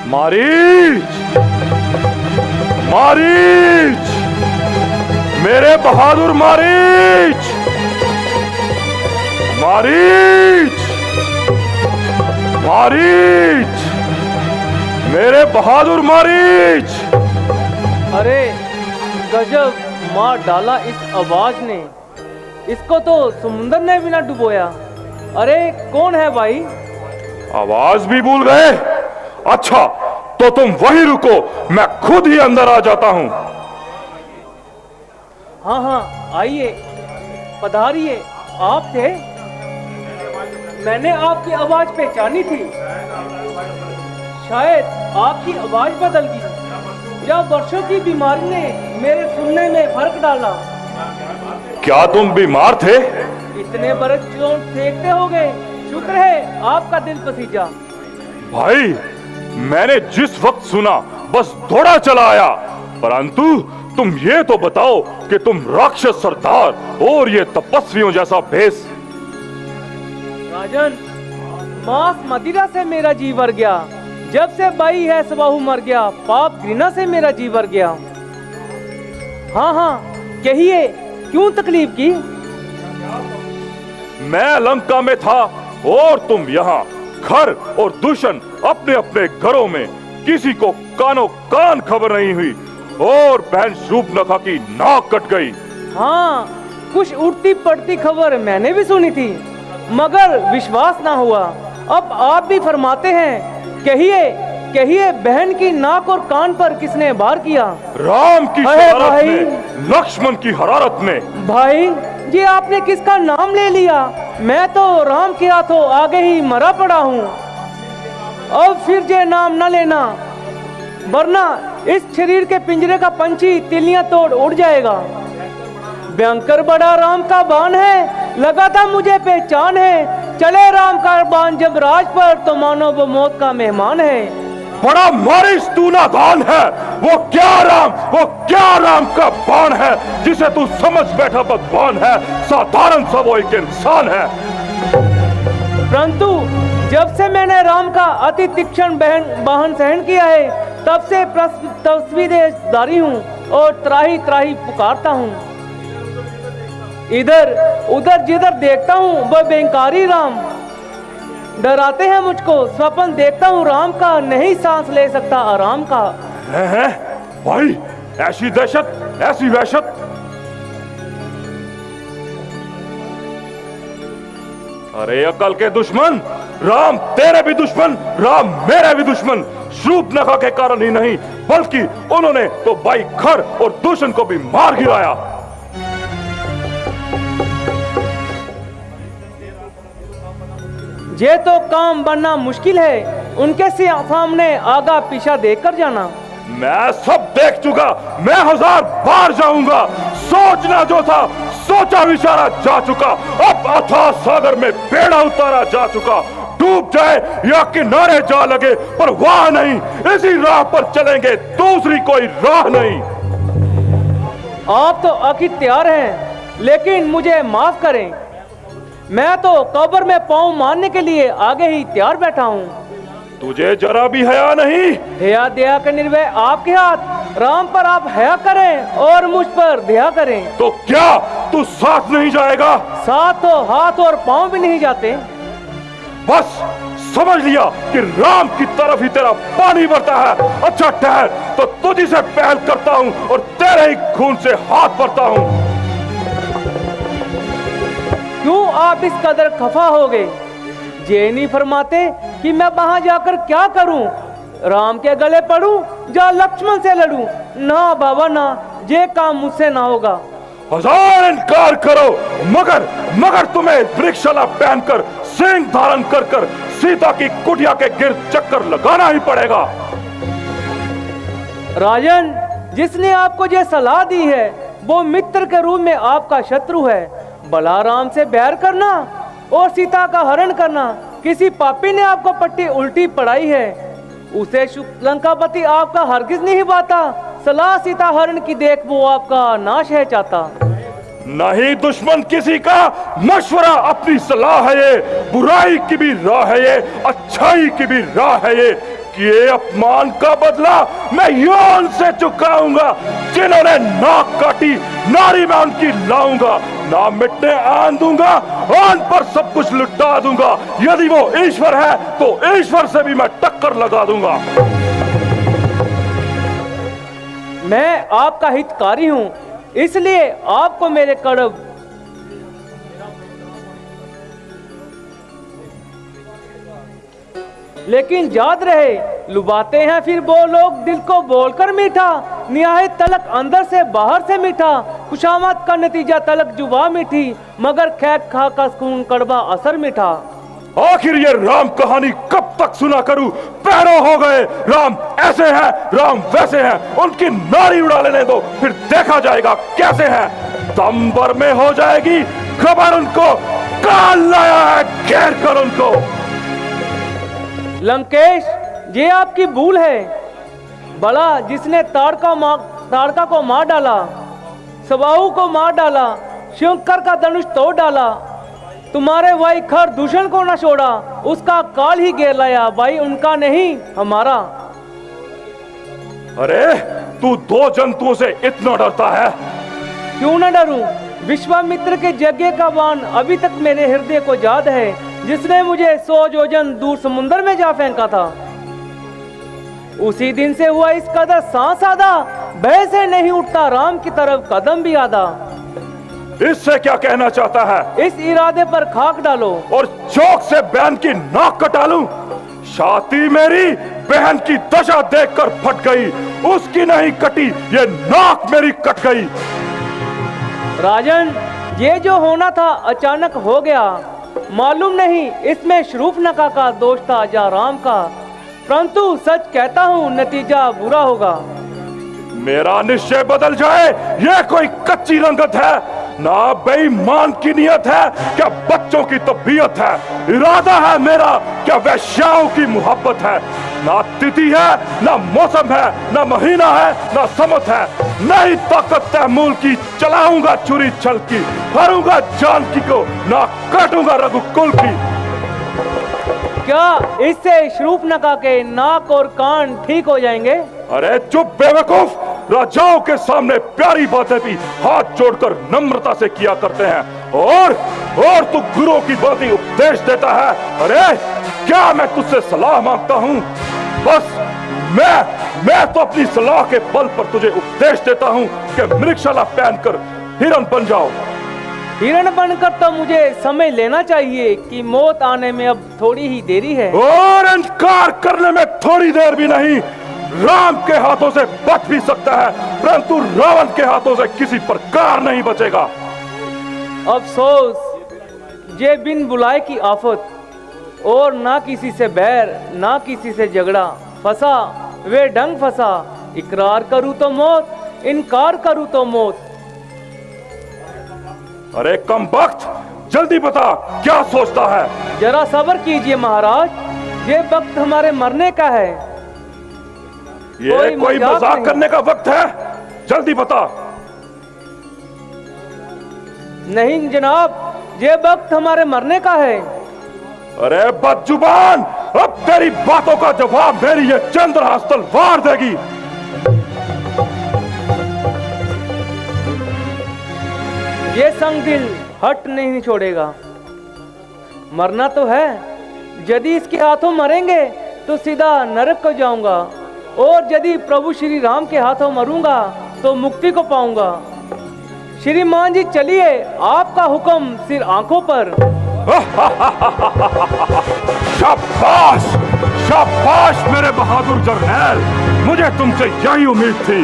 मारीच, मारीच, मेरे बहादुर मारीच, मारीच, मारीच, मेरे बहादुर मारीच। अरे गजब मार डाला इस आवाज ने, इसको तो समुंदर ने भी ना डुबोया। अरे कौन है भाई? आवाज भी भूल गए? अच्छा तो तुम वहीं रुको, मैं खुद ही अंदर आ जाता हूं। हाँ हाँ आइए, पधारिए। आप थे? मैंने आपकी आवाज पहचानी थी। शायद आपकी आवाज बदल गई या वर्षों की बीमारी ने मेरे सुनने में फर्क डाला। क्या तुम बीमार थे? इतने बरस चोट सेकते हो गए, शुक्र है आपका दिल पसीजा। भाई मैंने जिस वक्त सुना बस दौड़ा चला आया, परंतु तुम ये तो बताओ कि तुम राक्षस सरदार और ये तपस्वियों जैसा भेष। राजन, मांस मदिरा से मेरा जी भर गया, जब से बाई है सबाहू मर गया, पाप घृणा से मेरा जी भर गया। हाँ हाँ कहिए, क्यों तकलीफ की? मैं लंका में था और तुम यहाँ। खर और दूषण अपने अपने घरों में, किसी को कानो कान खबर नहीं हुई और बहन शूर्पणखा की नाक कट गई। हाँ, कुछ उड़ती पड़ती खबर मैंने भी सुनी थी, मगर विश्वास ना हुआ। अब आप भी फरमाते हैं, कहिए कहिए, बहन की नाक और कान पर किसने वार किया? राम की शरारत भाई, में, लक्ष्मण की हरारत में। भाई जी आपने किसका नाम ले लिया? मैं तो राम के हाथों आगे ही मरा पड़ा हूँ। अब फिर जे नाम न लेना, वरना इस शरीर के पिंजरे का पंछी तिलियां तोड़ उड़ जाएगा। भयंकर बड़ा राम का बाण है, लगा था मुझे पहचान है। चले राम का बाण जब राज पर, तो मानो वो मौत का मेहमान है। बड़ा मारिस तूनादान है, वो क्या राम का बाण है जिसे तू समझ बैठा भगवान है। साधारण सा वो एक इंसान है। परंतु जब से मैंने राम का अति तीक्ष्ण वाहन सहन किया है, तब से तस्वीरेदारी हूँ और त्राही त्राही पुकारता हूँ। इधर उधर जिधर देखता हूँ वह बेंकारी राम डराते हैं मुझको। स्वप्न देखता हूँ राम का, नहीं सांस ले सकता आराम का। है भाई, ऐसी दहशत, ऐसी वहशत। अरे अकल के दुश्मन, राम तेरे भी दुश्मन, राम मेरे भी दुश्मन। शूर्पणखा के कारण ही नहीं, बल्कि उन्होंने तो भाई खर और दूषण को भी मार गिराया। ये तो काम बनना मुश्किल है, उनके सामने आगा पीछा देखकर जाना। मैं सब देख चुका, मैं 1000 बार जाऊंगा। सोचना जो था सोचा विचारा जा चुका, अब अथाह सागर में बेड़ा उतारा जा चुका। डूब जाए या किनारे जा लगे, पर वहां नहीं, इसी राह पर चलेंगे, दूसरी कोई राह नहीं। आप तो आखिर तैयार हैं, लेकिन मुझे माफ करें, मैं तो कब्र में पांव मारने के लिए आगे ही तैयार बैठा हूँ। तुझे जरा भी हया नहीं? दया दया का निर्भय आपके हाथ, राम पर आप हया करें और मुझ पर दया करें। तो क्या तू साथ नहीं जाएगा? साथ तो हाथ और पांव भी नहीं जाते। बस समझ लिया कि राम की तरफ ही तेरा पानी भरता है। अच्छा ठहर, तो तुझी से पहल करता हूँ और तेरे ही खून से हाथ भरता हूँ। क्यों आप इस कदर खफा हो गए? ये नहीं फरमाते कि मैं वहां जाकर क्या करूं? राम के गले पड़ूं या लक्ष्मण से लड़ूं? ना बाबा ना, ये काम मुझसे ना होगा। 1000 इनकार करो, मगर तुम्हें वृक्षला पहनकर, सिंह धारण कर कर सीता की कुटिया के गिर्द चक्कर लगाना ही पड़ेगा। राजन, जिसने आपको ये सलाह दी है वो मित्र के रूप में आपका शत्रु है। बलराम से बैर करना और सीता का हरण करना, किसी पापी ने आपको पट्टी उल्टी पढ़ाई है। उसे लंकापति आपका हरगिज नहीं बाता। सलाह सीता हरण की देख वो आपका नाश है चाहता। नहीं दुश्मन किसी का मशवरा अपनी सलाह है ये, बुराई की भी राह है ये, अच्छाई की भी राह है ये। ये अपमान का बदला मैं यौन से चुकाऊंगा। जिन्होंने नाक काटी नारी में उनकी लाऊंगा, ना मिटने आन दूंगा, आन पर सब कुछ लुटा दूंगा। यदि वो ईश्वर है तो ईश्वर से भी मैं टक्कर लगा दूंगा। मैं आपका हितकारी हूं, इसलिए आपको मेरे कर्तव्य लेकिन याद रहे, लुभाते हैं फिर वो लोग दिल को बोलकर मीठा, निहायत तलक अंदर से बाहर से मीठा, खुशामद का नतीजा तलक जुबा मीठी, मगर खैक खा का सुकून कड़वा असर मीठा। आखिर ये राम कहानी कब तक सुना करूं? पैरों हो गए। राम ऐसे हैं, राम वैसे हैं, उनकी नारी उड़ा लेने दो, फिर देखा जाएगा कैसे हैं। दम भर में हो जाएगी खबर उनको, काल लाया है घेर कर उनको। लंकेश, ये आपकी भूल है। बड़ा जिसने ताड़का को मार डाला, सबाऊ को मार डाला, शंकर का धनुष तोड़ डाला, तुम्हारे भाई खर दूषण को न छोड़ा, उसका काल ही घेर लाया। भाई उनका नहीं हमारा। अरे तू दो जंतुओं से इतना डरता है? क्यों न डरूं? विश्वामित्र के यज्ञ का बाण अभी तक मेरे हृदय को याद है, जिसने मुझे 100 योजन दूर समुद्र में जा फेंका था। उसी दिन से हुआ इस कदर सांस आधा, भय से नहीं उठता राम की तरफ कदम भी आधा। इससे क्या कहना चाहता है? इस इरादे पर खाक डालो और चौक से बहन की नाक कटा लूं। छाती मेरी बहन की दशा देखकर फट गई, उसकी नहीं कटी, ये नाक मेरी कट गई। राजन, ये जो होना था अचानक हो गया। मालूम नहीं इसमें शरूफनका का दोष था या राम का, परंतु सच कहता हूँ नतीजा बुरा होगा। मेरा निश्चय बदल जाए, ये कोई कच्ची रंगत है ना बेईमान की नियत है, क्या बच्चों की तबीयत है। इरादा है मेरा, क्या वैश्याओं की मोहब्बत है। ना तिथि है, ना मौसम है, ना महीना है, ना समत है। नहीं ताकत तैमूल की, चलाऊंगा छुरी छल की, हरूंगा जानकी को, ना काटूंगा रघुकुल की। क्या इससे शरूफनका के नाक और कान ठीक हो जाएंगे? अरे चुप बेवकूफ, राजाओं के सामने प्यारी बातें भी हाथ जोड़कर नम्रता से किया करते हैं, और तू गुरु की बातें उपदेश देता है। अरे क्या मैं तुझसे सलाह मांगता हूँ? बस मैं तो अपनी सलाह के बल पर तुझे उपदेश देता हूँ कि मृगशाला पहनकर हिरण बन जाओ। हिरण बनकर तो मुझे समझ लेना चाहिए कि मौत आने में अब थोड़ी ही देरी है। और इनकार करने में थोड़ी देर भी नहीं। राम के हाथों से बच भी सकता है, परंतु रावण के हाथों से किसी प्रकार नहीं बचेगा। अफसोस, ये बिन बुलाए की आफत, और ना किसी से बैर ना किसी से झगड़ा, फंसा वे ढंग फंसा। इकरार करूं तो मौत, इनकार करूं तो मौत। अरे कमबख्त, जल्दी बता क्या सोचता है? जरा सब्र कीजिए महाराज, ये वक्त हमारे मरने का है। ये कोई मजाक करने का वक्त है? जल्दी बता। नहीं जनाब, ये वक्त हमारे मरने का है। अरे बदजुबान, अब तेरी बातों का जवाब मेरी ये चंद्रहास तलवार देगी। ये संग दिल हट नहीं छोड़ेगा। मरना तो है, यदि इसके हाथों मरेंगे तो सीधा नरक को जाऊंगा, और यदि प्रभु श्री राम के हाथों मरूंगा तो मुक्ति को पाऊंगा। श्रीमान जी चलिए, आपका हुक्म सिर आंखों पर। शाबाश शाबाश मेरे बहादुर जरनैल, मुझे तुमसे यही उम्मीद थी।